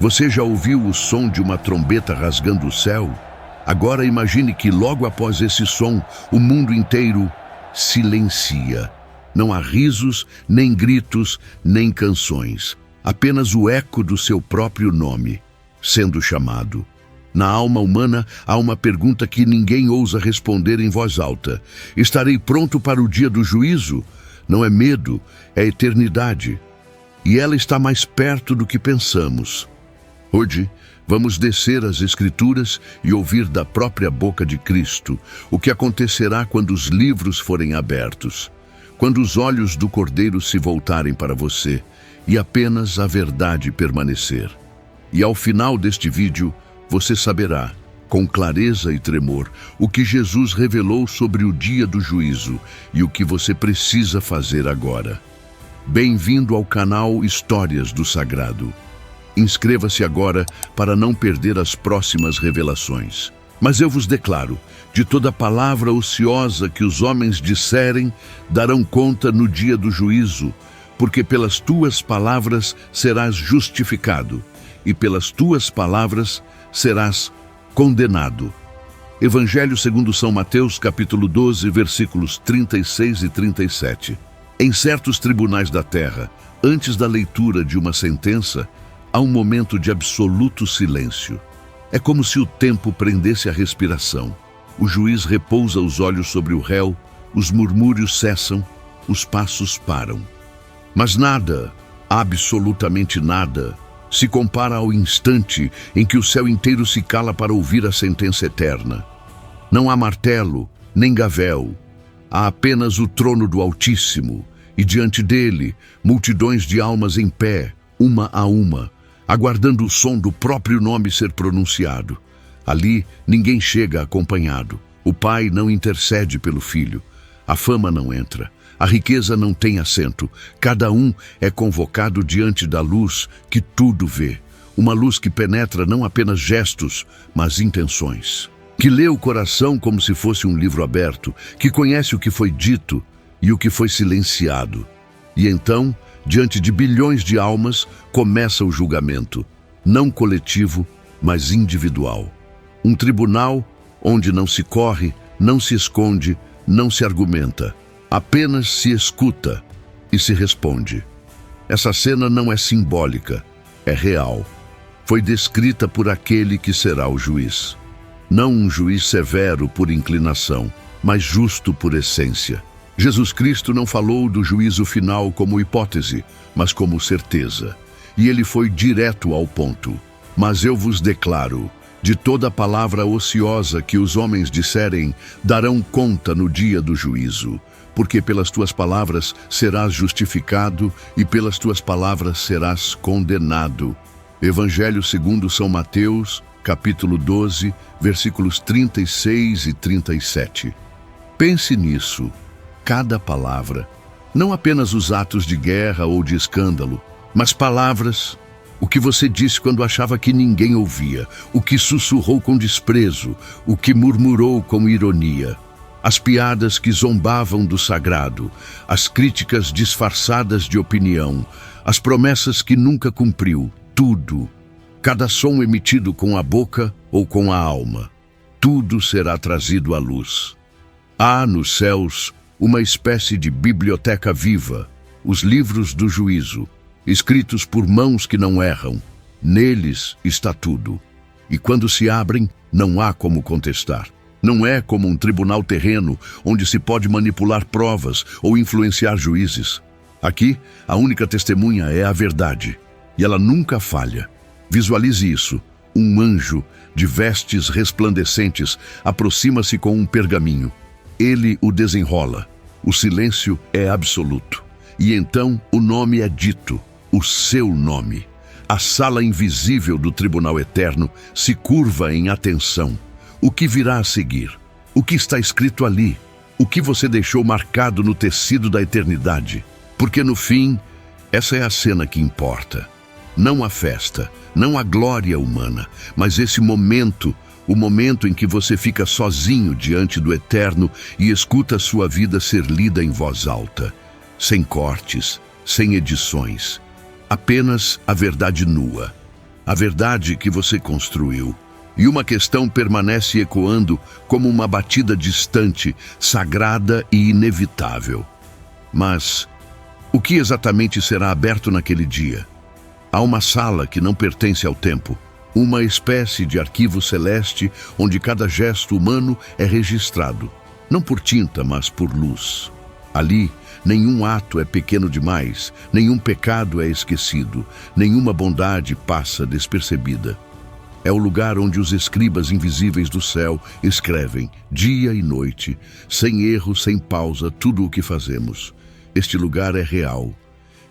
Você já ouviu o som de uma trombeta rasgando o céu? Agora imagine que logo após esse som, o mundo inteiro silencia. Não há risos, nem gritos, nem canções. Apenas o eco do seu próprio nome, sendo chamado. Na alma humana há uma pergunta que ninguém ousa responder em voz alta. Estarei pronto para o dia do juízo? Não é medo, é eternidade. E ela está mais perto do que pensamos. Hoje, vamos descer as Escrituras e ouvir da própria boca de Cristo o que acontecerá quando os livros forem abertos, quando os olhos do Cordeiro se voltarem para você e apenas a verdade permanecer. E ao final deste vídeo, você saberá, com clareza e tremor, o que Jesus revelou sobre o dia do juízo e o que você precisa fazer agora. Bem-vindo ao canal Histórias do Sagrado. Inscreva-se agora para não perder as próximas revelações. Mas eu vos declaro, de toda palavra ociosa que os homens disserem, darão conta no dia do juízo, porque pelas tuas palavras serás justificado, e pelas tuas palavras serás condenado. Evangelho segundo São Mateus, capítulo 12, versículos 36 e 37. Em certos tribunais da terra, antes da leitura de uma sentença, há um momento de absoluto silêncio. É como se o tempo prendesse a respiração. O juiz repousa os olhos sobre o réu, os murmúrios cessam, os passos param. Mas nada, absolutamente nada, se compara ao instante em que o céu inteiro se cala para ouvir a sentença eterna. Não há martelo, nem gavel. Há apenas o trono do Altíssimo, e diante dele, multidões de almas em pé, uma a uma, aguardando o som do próprio nome ser pronunciado. Ali, ninguém chega acompanhado. O Pai não intercede pelo Filho. A fama não entra. A riqueza não tem assento. Cada um é convocado diante da luz que tudo vê. Uma luz que penetra não apenas gestos, mas intenções. Que lê o coração como se fosse um livro aberto, que conhece o que foi dito e o que foi silenciado. E então, diante de bilhões de almas, começa o julgamento, não coletivo, mas individual. Um tribunal onde não se corre, não se esconde, não se argumenta, apenas se escuta e se responde. Essa cena não é simbólica, é real. Foi descrita por aquele que será o juiz. Não um juiz severo por inclinação, mas justo por essência. Jesus Cristo não falou do juízo final como hipótese, mas como certeza. E ele foi direto ao ponto. Mas eu vos declaro, de toda palavra ociosa que os homens disserem, darão conta no dia do juízo. Porque pelas tuas palavras serás justificado e pelas tuas palavras serás condenado. Evangelho segundo São Mateus, capítulo 12, versículos 36 e 37. Pense nisso. Cada palavra, não apenas os atos de guerra ou de escândalo, mas palavras, o que você disse quando achava que ninguém ouvia, o que sussurrou com desprezo, o que murmurou com ironia, as piadas que zombavam do sagrado, as críticas disfarçadas de opinião, as promessas que nunca cumpriu, tudo, cada som emitido com a boca ou com a alma, tudo será trazido à luz. Há nos céus uma espécie de biblioteca viva, os livros do juízo, escritos por mãos que não erram. Neles está tudo. E quando se abrem, não há como contestar. Não é como um tribunal terreno, onde se pode manipular provas ou influenciar juízes. Aqui, a única testemunha é a verdade, e ela nunca falha. Visualize isso. Um anjo, de vestes resplandecentes, aproxima-se com um pergaminho. Ele o desenrola. O silêncio é absoluto. E então o nome é dito, o seu nome. A sala invisível do tribunal eterno se curva em atenção. O que virá a seguir? O que está escrito ali? O que você deixou marcado no tecido da eternidade? Porque no fim, essa é a cena que importa. Não a festa, não a glória humana, mas esse momento, o momento em que você fica sozinho diante do Eterno e escuta a sua vida ser lida em voz alta, sem cortes, sem edições, apenas a verdade nua. a verdade que você construiu. E uma questão permanece ecoando como uma batida distante, sagrada e inevitável. Mas o que exatamente será aberto naquele dia? Há uma sala que não pertence ao tempo, uma espécie de arquivo celeste onde cada gesto humano é registrado, não por tinta, mas por luz. Ali, nenhum ato é pequeno demais, nenhum pecado é esquecido, nenhuma bondade passa despercebida. É o lugar onde os escribas invisíveis do céu escrevem, dia e noite, sem erro, sem pausa, tudo o que fazemos. Este lugar é real.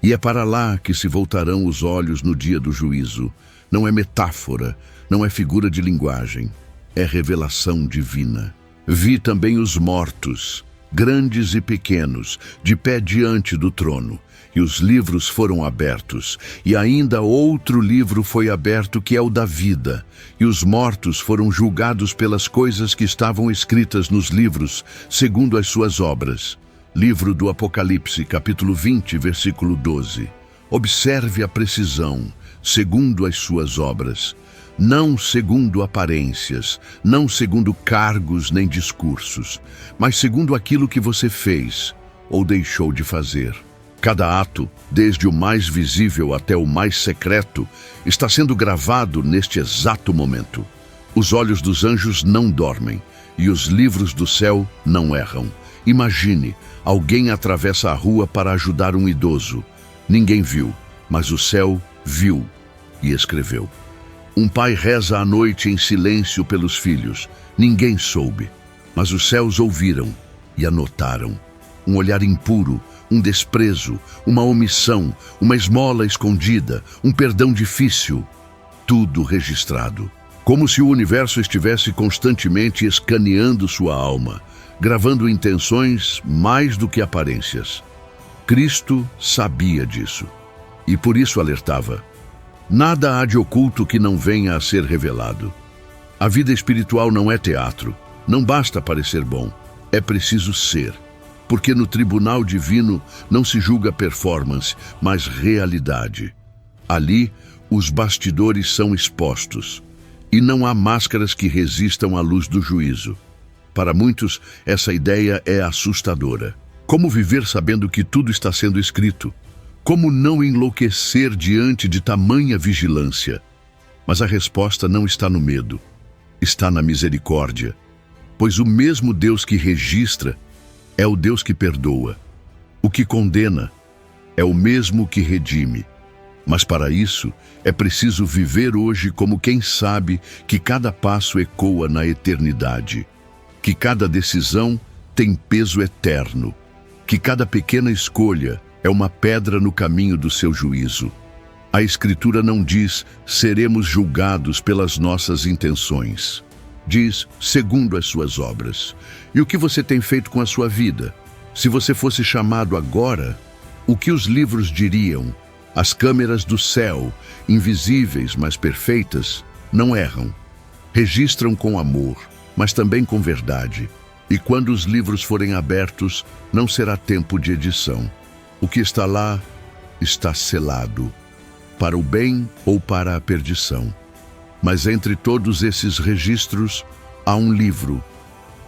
E é para lá que se voltarão os olhos no dia do juízo. Não é metáfora, não é figura de linguagem. É revelação divina. Vi também os mortos, grandes e pequenos, de pé diante do trono. E os livros foram abertos, e ainda outro livro foi aberto, que é o da vida. E os mortos foram julgados pelas coisas que estavam escritas nos livros, segundo as suas obras. Livro do Apocalipse, capítulo 20, versículo 12. Observe a precisão, segundo as suas obras. Não segundo aparências, não segundo cargos nem discursos, mas segundo aquilo que você fez ou deixou de fazer. Cada ato, desde o mais visível até o mais secreto, está sendo gravado neste exato momento. Os olhos dos anjos não dormem e os livros do céu não erram. Imagine, alguém atravessa a rua para ajudar um idoso. Ninguém viu, mas o céu viu e escreveu. Um pai reza à noite em silêncio pelos filhos. Ninguém soube, mas os céus ouviram e anotaram. Um olhar impuro, um desprezo, uma omissão, uma esmola escondida, um perdão difícil, tudo registrado. Como se o universo estivesse constantemente escaneando sua alma, gravando intenções mais do que aparências. Cristo sabia disso e por isso alertava: nada há de oculto que não venha a ser revelado. A vida espiritual não é teatro, não basta parecer bom, é preciso ser. Porque no tribunal divino não se julga performance, mas realidade. Ali, os bastidores são expostos, e não há máscaras que resistam à luz do juízo. Para muitos, essa ideia é assustadora. Como viver sabendo que tudo está sendo escrito? Como não enlouquecer diante de tamanha vigilância? Mas a resposta não está no medo, está na misericórdia. Pois o mesmo Deus que registra é o Deus que perdoa. O que condena é o mesmo que redime. Mas para isso é preciso viver hoje como quem sabe que cada passo ecoa na eternidade, que cada decisão tem peso eterno, que cada pequena escolha é uma pedra no caminho do seu juízo. A Escritura não diz seremos julgados pelas nossas intenções. Diz, segundo as suas obras. E o que você tem feito com a sua vida? Se você fosse chamado agora, o que os livros diriam? As câmeras do céu, invisíveis, mas perfeitas, não erram. Registram com amor, mas também com verdade. E quando os livros forem abertos, não será tempo de edição. O que está lá está selado, para o bem ou para a perdição. Mas entre todos esses registros, há um livro,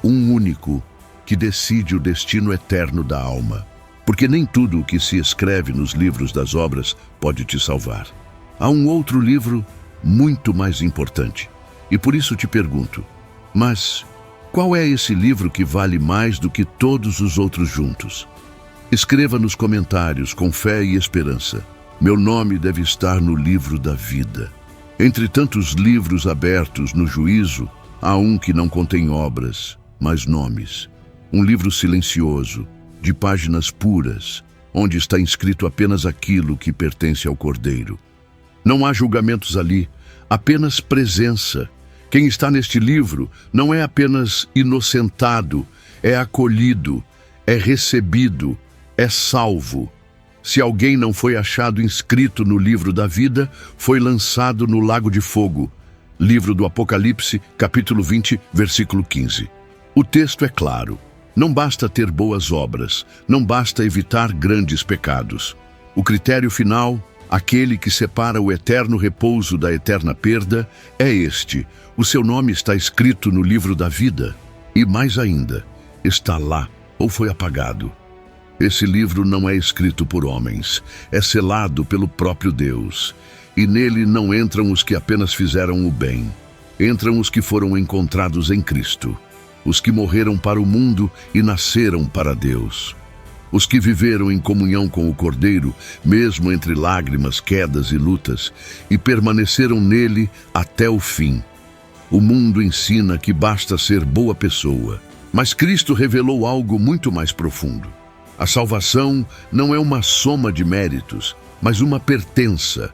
um único, que decide o destino eterno da alma. Porque nem tudo o que se escreve nos livros das obras pode te salvar. Há um outro livro muito mais importante. E por isso te pergunto, mas qual é esse livro que vale mais do que todos os outros juntos? Escreva nos comentários com fé e esperança. Meu nome deve estar no livro da vida. Entre tantos livros abertos no juízo, há um que não contém obras, mas nomes. Um livro silencioso, de páginas puras, onde está inscrito apenas aquilo que pertence ao Cordeiro. Não há julgamentos ali, apenas presença. Quem está neste livro não é apenas inocentado, é acolhido, é recebido, é salvo. Se alguém não foi achado inscrito no livro da vida, foi lançado no lago de fogo. Livro do Apocalipse, capítulo 20, versículo 15. O texto é claro. Não basta ter boas obras, não basta evitar grandes pecados. O critério final, Aquele que separa o eterno repouso da eterna perda é este. O seu nome está escrito no livro da vida. E mais ainda, está lá ou foi apagado. Esse livro não é escrito por homens, é selado pelo próprio Deus. E nele não entram os que apenas fizeram o bem. Entram os que foram encontrados em Cristo. Os que morreram para o mundo e nasceram para Deus. Os que viveram em comunhão com o Cordeiro, mesmo entre lágrimas, quedas e lutas, e permaneceram nele até o fim. O mundo ensina que basta ser boa pessoa, mas Cristo revelou algo muito mais profundo. A salvação não é uma soma de méritos, mas uma pertença.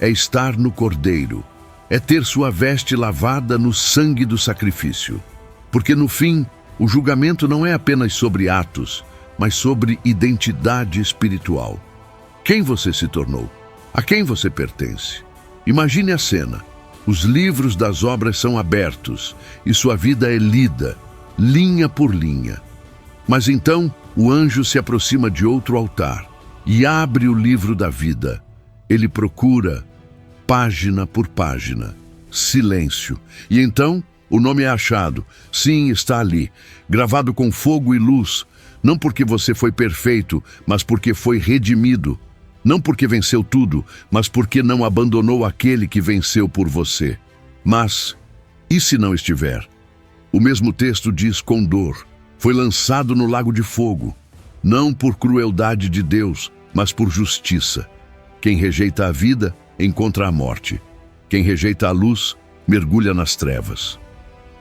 É estar no Cordeiro, é ter sua veste lavada no sangue do sacrifício. Porque no fim, o julgamento não é apenas sobre atos, mas sobre identidade espiritual. Quem você se tornou? A quem você pertence? Imagine a cena. Os livros das obras são abertos e sua vida é lida, linha por linha. Mas então, o anjo se aproxima de outro altar e abre o livro da vida. Ele procura, página por página, silêncio. E então, o nome é achado. Sim, está ali, gravado com fogo e luz. Não porque você foi perfeito, mas porque foi redimido. Não porque venceu tudo, mas porque não abandonou aquele que venceu por você. Mas, e se não estiver? O mesmo texto diz com dor. Foi lançado no lago de fogo, não por crueldade de Deus, mas por justiça. Quem rejeita a vida, encontra a morte. Quem rejeita a luz, mergulha nas trevas.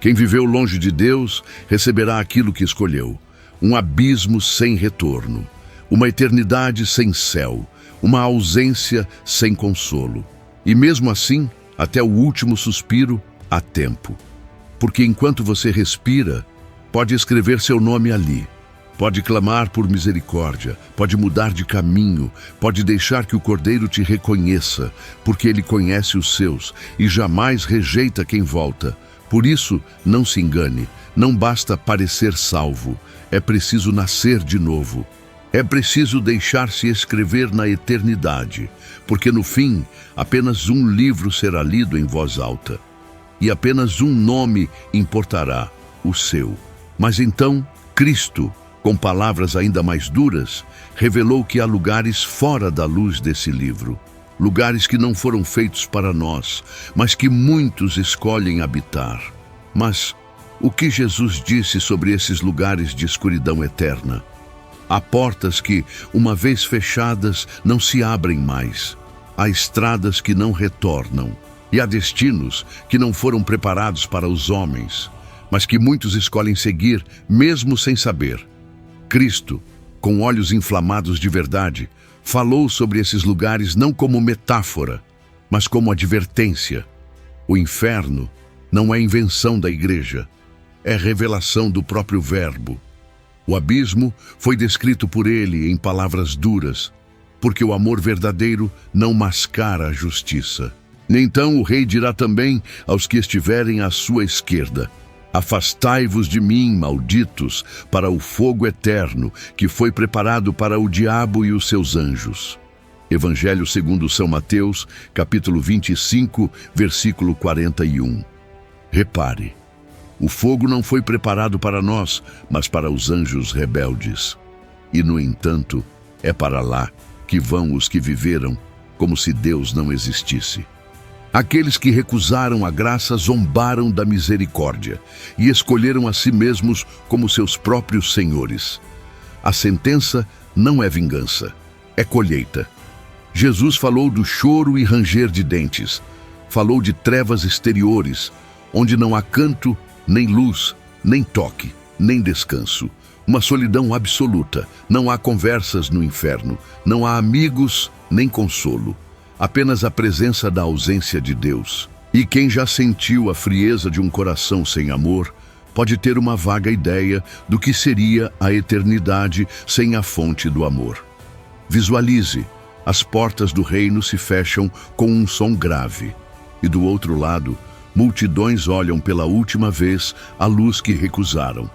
Quem viveu longe de Deus, receberá aquilo que escolheu. Um abismo sem retorno, uma eternidade sem céu, uma ausência sem consolo. E mesmo assim, até o último suspiro, há tempo. Porque enquanto você respira, pode escrever seu nome ali, pode clamar por misericórdia, pode mudar de caminho, pode deixar que o Cordeiro te reconheça, porque ele conhece os seus e jamais rejeita quem volta. Por isso, não se engane, não basta parecer salvo, é preciso nascer de novo. É preciso deixar-se escrever na eternidade, porque no fim, apenas um livro será lido em voz alta. E apenas um nome importará, o seu. Mas então, Cristo, com palavras ainda mais duras, revelou que há lugares fora da luz desse livro. Lugares que não foram feitos para nós, mas que muitos escolhem habitar. Mas o que Jesus disse sobre esses lugares de escuridão eterna? Há portas que, uma vez fechadas, não se abrem mais. Há estradas que não retornam. E há destinos que não foram preparados para os homens, mas que muitos escolhem seguir, mesmo sem saber. Cristo, com olhos inflamados de verdade, falou sobre esses lugares não como metáfora, mas como advertência. O inferno não é invenção da igreja, é revelação do próprio Verbo. O abismo foi descrito por ele em palavras duras, porque o amor verdadeiro não mascara a justiça. Então o rei dirá também aos que estiverem à sua esquerda: afastai-vos de mim, malditos, para o fogo eterno, que foi preparado para o diabo e os seus anjos. Evangelho segundo São Mateus, capítulo 25, versículo 41. Repare, o fogo não foi preparado para nós, mas para os anjos rebeldes. E, no entanto, é para lá que vão os que viveram como se Deus não existisse. Aqueles que recusaram a graça zombaram da misericórdia e escolheram a si mesmos como seus próprios senhores. A sentença não é vingança, é colheita. Jesus falou do choro e ranger de dentes. Falou de trevas exteriores, onde não há canto, nem luz, nem toque, nem descanso. Uma solidão absoluta. Não há conversas no inferno, não há amigos, nem consolo. Apenas a presença da ausência de Deus. E quem já sentiu a frieza de um coração sem amor, pode ter uma vaga ideia do que seria a eternidade sem a fonte do amor. Visualize, as portas do reino se fecham com um som grave. E do outro lado, multidões olham pela última vez a luz que recusaram.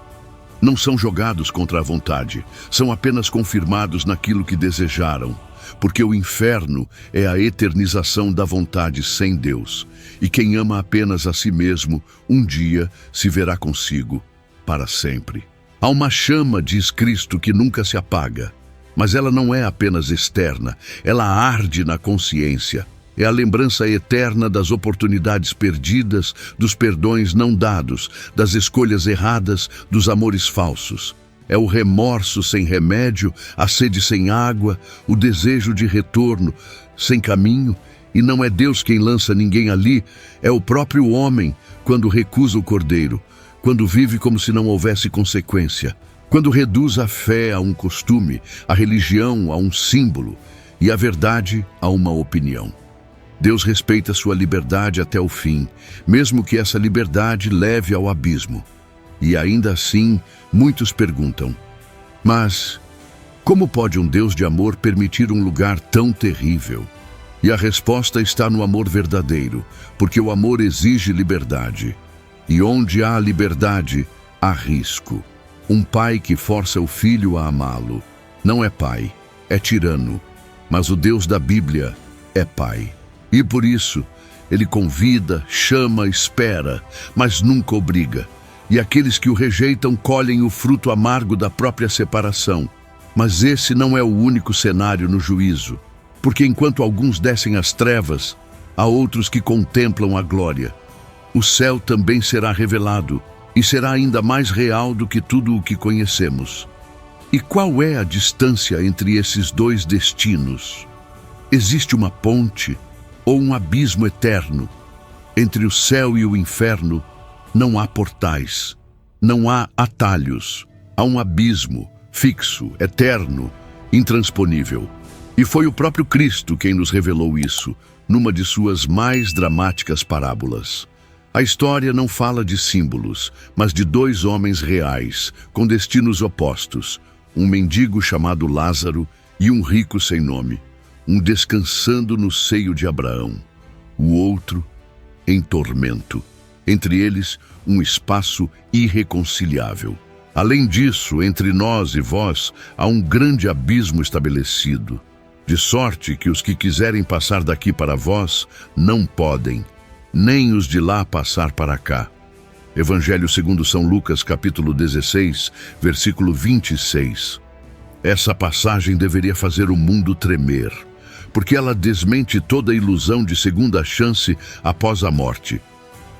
Não são jogados contra a vontade, são apenas confirmados naquilo que desejaram. porque o inferno é a eternização da vontade sem Deus, e quem ama apenas a si mesmo, um dia se verá consigo para sempre. Há uma chama, diz Cristo, que nunca se apaga, mas ela não é apenas externa, ela arde na consciência. É a lembrança eterna das oportunidades perdidas, dos perdões não dados, das escolhas erradas, dos amores falsos. É o remorso sem remédio, a sede sem água, o desejo de retorno sem caminho. E não é Deus quem lança ninguém ali, é o próprio homem quando recusa o cordeiro, quando vive como se não houvesse consequência, quando reduz a fé a um costume, a religião a um símbolo e a verdade a uma opinião. Deus respeita sua liberdade até o fim, mesmo que essa liberdade leve ao abismo. E ainda assim, muitos perguntam: mas como pode um Deus de amor permitir um lugar tão terrível? E a resposta está no amor verdadeiro, porque o amor exige liberdade. E onde há liberdade, há risco. Um pai que força o filho a amá-lo não é pai, é tirano. Mas o Deus da Bíblia é pai. E por isso, ele convida, chama, espera, mas nunca obriga. E aqueles que o rejeitam colhem o fruto amargo da própria separação. Mas esse não é o único cenário no juízo, porque enquanto alguns descem às trevas, há outros que contemplam a glória. O céu também será revelado, e será ainda mais real do que tudo o que conhecemos. E qual é a distância entre esses dois destinos? Existe uma ponte ou um abismo eterno? Entre o céu e o inferno não há portais, não há atalhos. Há um abismo fixo, eterno, intransponível. E foi o próprio Cristo quem nos revelou isso, numa de suas mais dramáticas parábolas. A história não fala de símbolos, mas de dois homens reais, com destinos opostos, um mendigo chamado Lázaro e um rico sem nome, um descansando no seio de Abraão, o outro em tormento. Entre eles, um espaço irreconciliável. Além disso, entre nós e vós, há um grande abismo estabelecido, de sorte que os que quiserem passar daqui para vós não podem, nem os de lá passar para cá. Evangelho segundo São Lucas, capítulo 16, versículo 26. Essa passagem deveria fazer o mundo tremer, porque ela desmente toda a ilusão de segunda chance após a morte.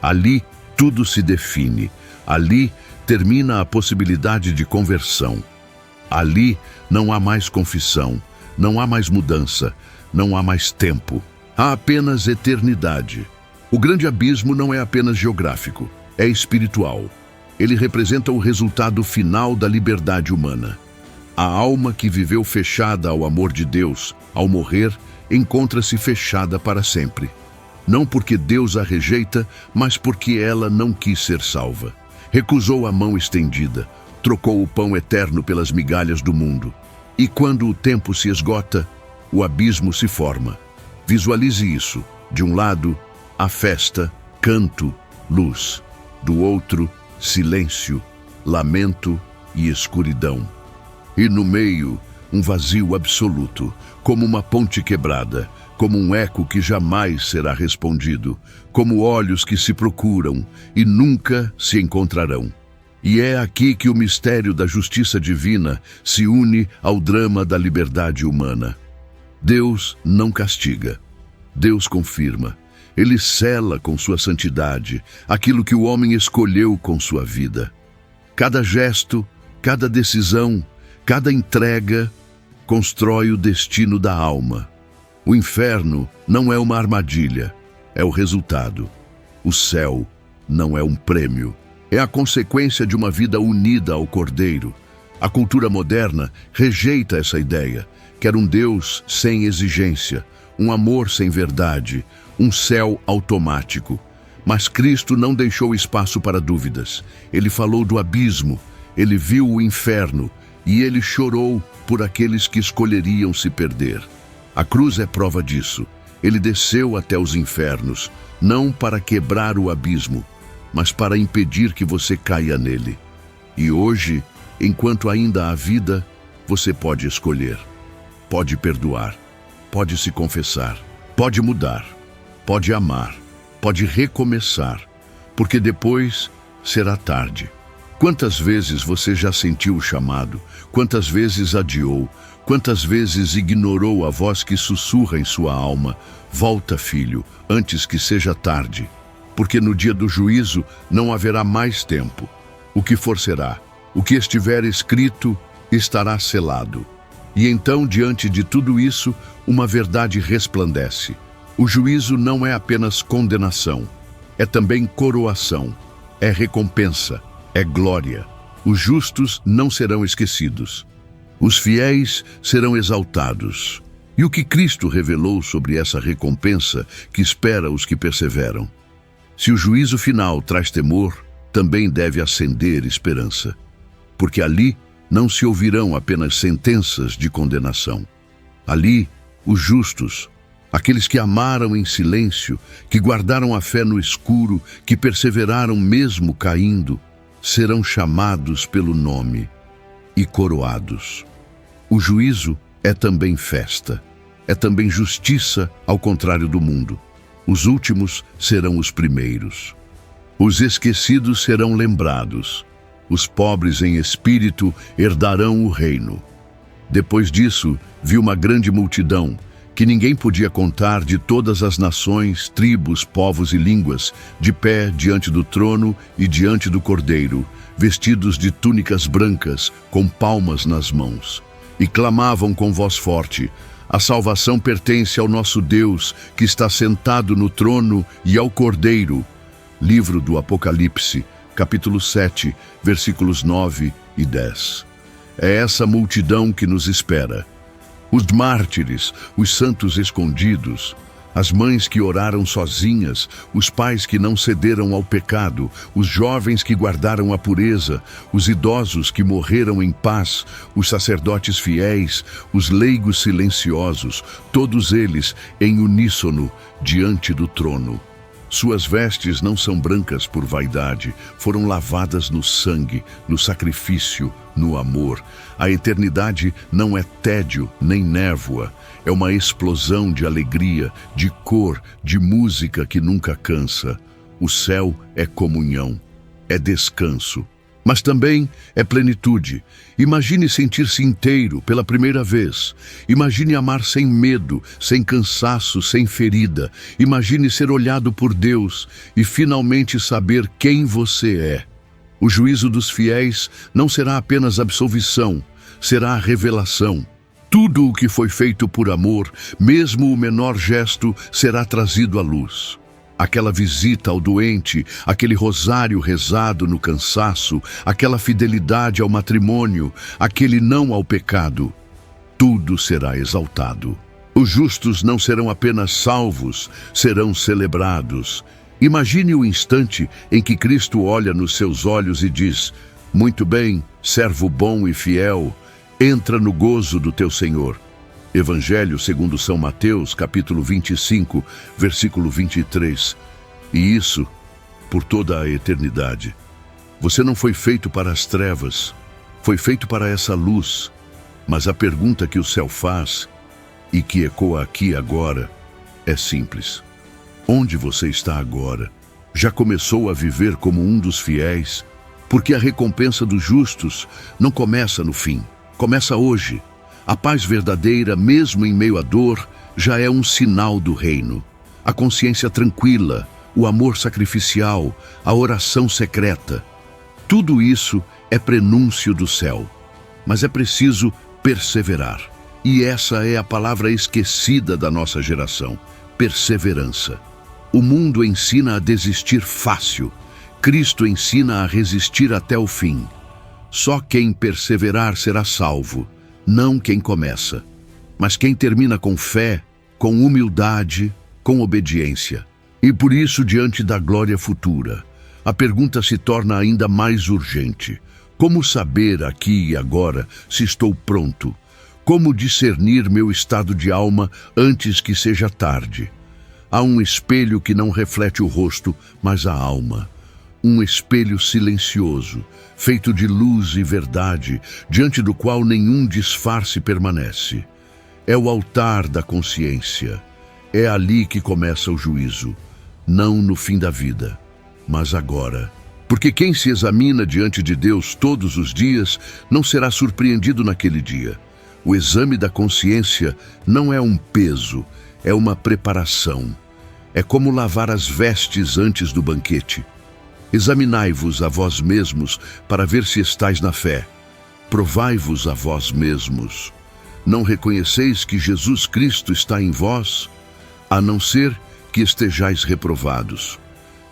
Ali tudo se define, ali termina a possibilidade de conversão. Ali não há mais confissão, não há mais mudança, não há mais tempo. Há apenas eternidade. O grande abismo não é apenas geográfico, é espiritual. Ele representa o resultado final da liberdade humana. A alma que viveu fechada ao amor de Deus, ao morrer, encontra-se fechada para sempre. Não porque Deus a rejeita, mas porque ela não quis ser salva. Recusou a mão estendida, trocou o pão eterno pelas migalhas do mundo. E quando o tempo se esgota, o abismo se forma. Visualize isso. De um lado, a festa, canto, luz. Do outro, silêncio, lamento e escuridão. E no meio, um vazio absoluto, como uma ponte quebrada, como um eco que jamais será respondido, como olhos que se procuram e nunca se encontrarão. E é aqui que o mistério da justiça divina se une ao drama da liberdade humana. Deus não castiga, Deus confirma. Ele sela com sua santidade aquilo que o homem escolheu com sua vida. Cada gesto, cada decisão, cada entrega constrói o destino da alma. O inferno não é uma armadilha, é o resultado. O céu não é um prêmio, é a consequência de uma vida unida ao Cordeiro. A cultura moderna rejeita essa ideia. Quer um Deus sem exigência, um amor sem verdade, um céu automático. Mas Cristo não deixou espaço para dúvidas. Ele falou do abismo, ele viu o inferno e ele chorou por aqueles que escolheriam se perder. A cruz é prova disso. Ele desceu até os infernos, não para quebrar o abismo, mas para impedir que você caia nele. E hoje, enquanto ainda há vida, você pode escolher, pode perdoar, pode se confessar, pode mudar, pode amar, pode recomeçar, porque depois será tarde. Quantas vezes você já sentiu o chamado? Quantas vezes adiou? Quantas vezes ignorou a voz que sussurra em sua alma? Volta, filho, antes que seja tarde, porque no dia do juízo não haverá mais tempo. O que for será, o que estiver escrito estará selado. E então, diante de tudo isso, uma verdade resplandece. O juízo não é apenas condenação, é também coroação, é recompensa, é glória. Os justos não serão esquecidos. Os fiéis serão exaltados. E o que Cristo revelou sobre essa recompensa que espera os que perseveram? Se o juízo final traz temor, também deve acender esperança. Porque ali não se ouvirão apenas sentenças de condenação. Ali, os justos, aqueles que amaram em silêncio, que guardaram a fé no escuro, que perseveraram mesmo caindo, serão chamados pelo nome e coroados. O juízo é também festa, é também justiça, ao contrário do mundo. Os últimos serão os primeiros. Os esquecidos serão lembrados. Os pobres em espírito herdarão o reino. Depois disso, vi uma grande multidão, que ninguém podia contar, de todas as nações, tribos, povos e línguas, de pé diante do trono e diante do Cordeiro, vestidos de túnicas brancas, com palmas nas mãos. E clamavam com voz forte: a salvação pertence ao nosso Deus, que está sentado no trono, e ao Cordeiro. Livro do Apocalipse, capítulo 7, versículos 9 e 10. É essa multidão que nos espera. Os mártires, os santos escondidos, as mães que oraram sozinhas, os pais que não cederam ao pecado, os jovens que guardaram a pureza, os idosos que morreram em paz, os sacerdotes fiéis, os leigos silenciosos, todos eles em uníssono diante do trono. Suas vestes não são brancas por vaidade, foram lavadas no sangue, no sacrifício, no amor. A eternidade não é tédio nem névoa, é uma explosão de alegria, de cor, de música que nunca cansa. O céu é comunhão, é descanso, mas também é plenitude. Imagine sentir-se inteiro pela primeira vez. Imagine amar sem medo, sem cansaço, sem ferida. Imagine ser olhado por Deus e finalmente saber quem você é. O juízo dos fiéis não será apenas absolvição, será a revelação. Tudo o que foi feito por amor, mesmo o menor gesto, será trazido à luz. Aquela visita ao doente, aquele rosário rezado no cansaço, aquela fidelidade ao matrimônio, aquele não ao pecado, tudo será exaltado. Os justos não serão apenas salvos, serão celebrados. Imagine o instante em que Cristo olha nos seus olhos e diz: muito bem, servo bom e fiel, entra no gozo do teu Senhor. Evangelho segundo São Mateus, capítulo 25, versículo 23. E isso por toda a eternidade. Você não foi feito para as trevas, foi feito para essa luz. Mas a pergunta que o céu faz, e que ecoa aqui agora, é simples. Onde você está agora? Já começou a viver como um dos fiéis? Porque a recompensa dos justos não começa no fim, começa hoje. A paz verdadeira, mesmo em meio à dor, já é um sinal do reino. A consciência tranquila, o amor sacrificial, a oração secreta. Tudo isso é prenúncio do céu. Mas é preciso perseverar. E essa é a palavra esquecida da nossa geração: perseverança. O mundo ensina a desistir fácil. Cristo ensina a resistir até o fim. Só quem perseverar será salvo. Não quem começa, mas quem termina com fé, com humildade, com obediência. E por isso, diante da glória futura, a pergunta se torna ainda mais urgente. Como saber aqui e agora se estou pronto? Como discernir meu estado de alma antes que seja tarde? Há um espelho que não reflete o rosto, mas a alma. Um espelho silencioso, feito de luz e verdade, diante do qual nenhum disfarce permanece. É o altar da consciência. É ali que começa o juízo, não no fim da vida, mas agora. Porque quem se examina diante de Deus todos os dias não será surpreendido naquele dia. O exame da consciência não é um peso, é uma preparação. É como lavar as vestes antes do banquete. Examinai-vos a vós mesmos para ver se estáis na fé. Provai-vos a vós mesmos. Não reconheceis que Jesus Cristo está em vós, a não ser que estejais reprovados.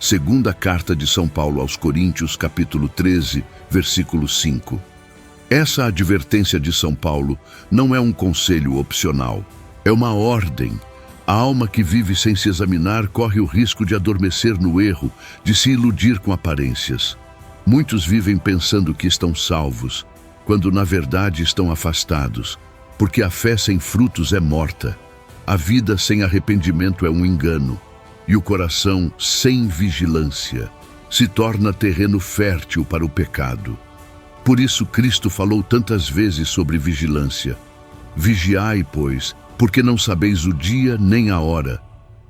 Segunda carta de São Paulo aos Coríntios, capítulo 13, versículo 5. Essa advertência de São Paulo não é um conselho opcional, é uma ordem. A alma que vive sem se examinar corre o risco de adormecer no erro, de se iludir com aparências. Muitos vivem pensando que estão salvos, quando na verdade estão afastados, porque a fé sem frutos é morta. A vida sem arrependimento é um engano, e o coração sem vigilância se torna terreno fértil para o pecado. Por isso Cristo falou tantas vezes sobre vigilância. Vigiai, pois, porque não sabeis o dia nem a hora.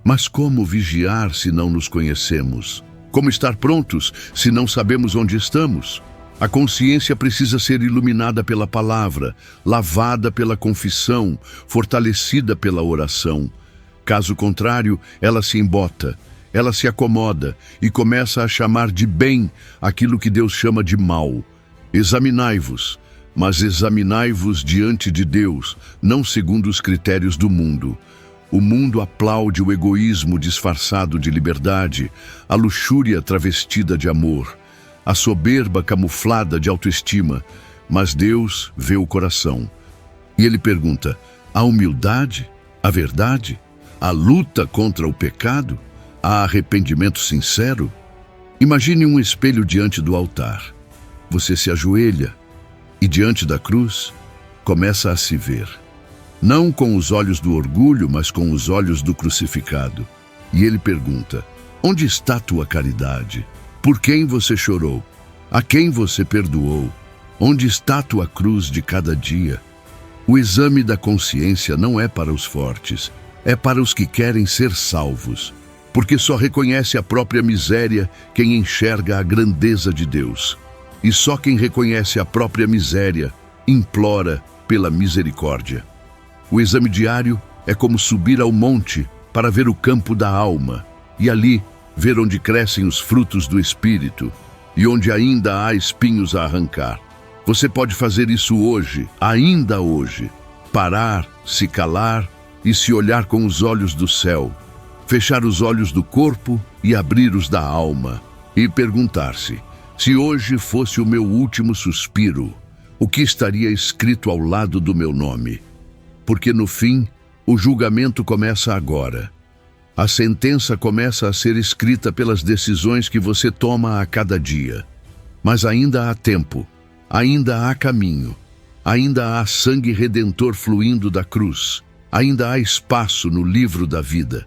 Mas como vigiar se não nos conhecemos? Como estar prontos se não sabemos onde estamos? A consciência precisa ser iluminada pela palavra, lavada pela confissão, fortalecida pela oração. Caso contrário, ela se embota, ela se acomoda e começa a chamar de bem aquilo que Deus chama de mal. Examinai-vos, mas examinai-vos diante de Deus, não segundo os critérios do mundo. O mundo aplaude o egoísmo disfarçado de liberdade, a luxúria travestida de amor, a soberba camuflada de autoestima, mas Deus vê o coração. E Ele pergunta: a humildade, a verdade, a luta contra o pecado, há arrependimento sincero? Imagine um espelho diante do altar. Você se ajoelha e diante da cruz começa a se ver. Não com os olhos do orgulho, mas com os olhos do crucificado. E Ele pergunta: onde está tua caridade? Por quem você chorou? A quem você perdoou? Onde está tua cruz de cada dia? O exame da consciência não é para os fortes, é para os que querem ser salvos, porque só reconhece a própria miséria quem enxerga a grandeza de Deus. E só quem reconhece a própria miséria implora pela misericórdia. O exame diário é como subir ao monte para ver o campo da alma, e ali ver onde crescem os frutos do Espírito e onde ainda há espinhos a arrancar. Você pode fazer isso hoje, ainda hoje. Parar, se calar e se olhar com os olhos do céu. Fechar os olhos do corpo e abrir os da alma. E perguntar-se: se hoje fosse o meu último suspiro, o que estaria escrito ao lado do meu nome? Porque no fim, o julgamento começa agora. A sentença começa a ser escrita pelas decisões que você toma a cada dia. Mas ainda há tempo, ainda há caminho, ainda há sangue redentor fluindo da cruz, ainda há espaço no livro da vida.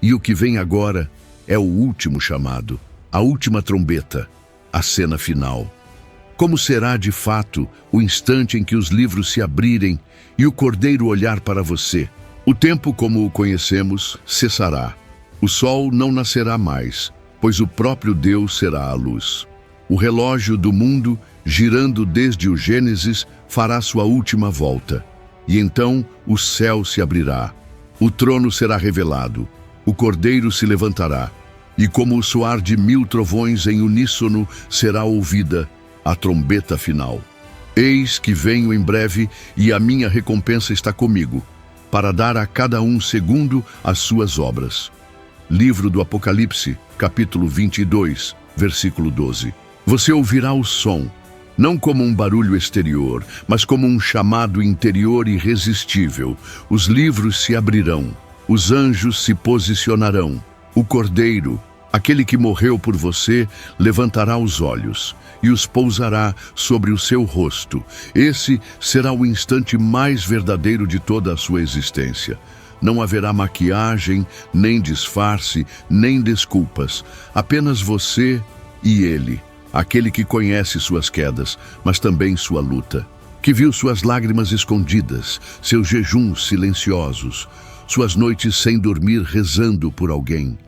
E o que vem agora é o último chamado, a última trombeta, a cena final. Como será de fato o instante em que os livros se abrirem e o Cordeiro olhar para você? O tempo como o conhecemos cessará. O sol não nascerá mais, pois o próprio Deus será a luz. O relógio do mundo, girando desde o Gênesis, fará sua última volta. E então o céu se abrirá. O trono será revelado. O Cordeiro se levantará. E como o soar de 1000 trovões em uníssono será ouvida a trombeta final. Eis que venho em breve e a minha recompensa está comigo, para dar a cada um segundo as suas obras. Livro do Apocalipse, capítulo 22, versículo 12. Você ouvirá o som, não como um barulho exterior, mas como um chamado interior irresistível. Os livros se abrirão, os anjos se posicionarão. O Cordeiro, aquele que morreu por você, levantará os olhos e os pousará sobre o seu rosto. Esse será o instante mais verdadeiro de toda a sua existência. Não haverá maquiagem, nem disfarce, nem desculpas. Apenas você e Ele, aquele que conhece suas quedas, mas também sua luta. que viu suas lágrimas escondidas, seus jejuns silenciosos, suas noites sem dormir rezando por alguém,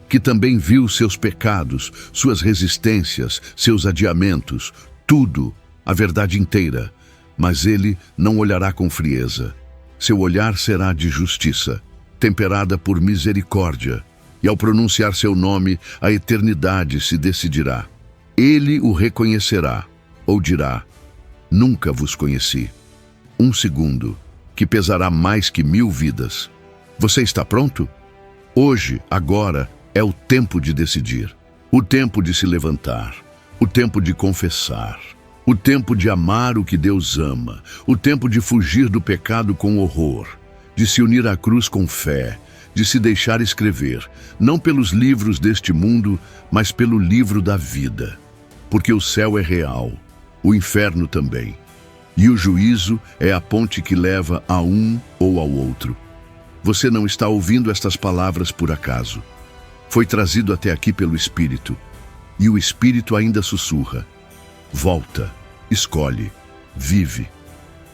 que também viu seus pecados, suas resistências, seus adiamentos, tudo, a verdade inteira, mas ele não olhará com frieza. Seu olhar será de justiça, temperada por misericórdia, e ao pronunciar seu nome, a eternidade se decidirá. Ele o reconhecerá, ou dirá: nunca vos conheci. Um segundo, que pesará mais que 1000 vidas. Você está pronto? Hoje, agora, é o tempo de decidir. O tempo de se levantar. O tempo de confessar. O tempo de amar o que Deus ama. O tempo de fugir do pecado com horror. De se unir à cruz com fé. De se deixar escrever, não pelos livros deste mundo, mas pelo livro da vida. Porque o céu é real, o inferno também. E o juízo é a ponte que leva a um ou ao outro. Você não está ouvindo estas palavras por acaso. Foi trazido até aqui pelo Espírito. E o Espírito ainda sussurra: volta, escolhe, vive.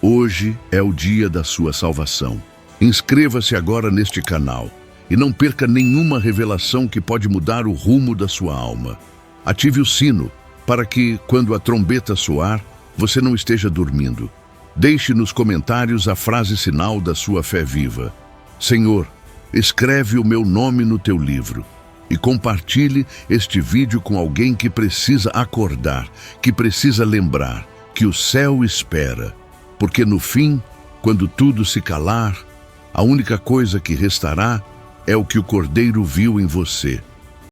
Hoje é o dia da sua salvação. Inscreva-se agora neste canal e não perca nenhuma revelação que pode mudar o rumo da sua alma. Ative o sino para que, quando a trombeta soar, você não esteja dormindo. Deixe nos comentários a frase sinal da sua fé viva. Senhor, escreve o meu nome no teu livro e compartilhe este vídeo com alguém que precisa acordar, que precisa lembrar que o céu espera, porque no fim, quando tudo se calar, a única coisa que restará é o que o Cordeiro viu em você.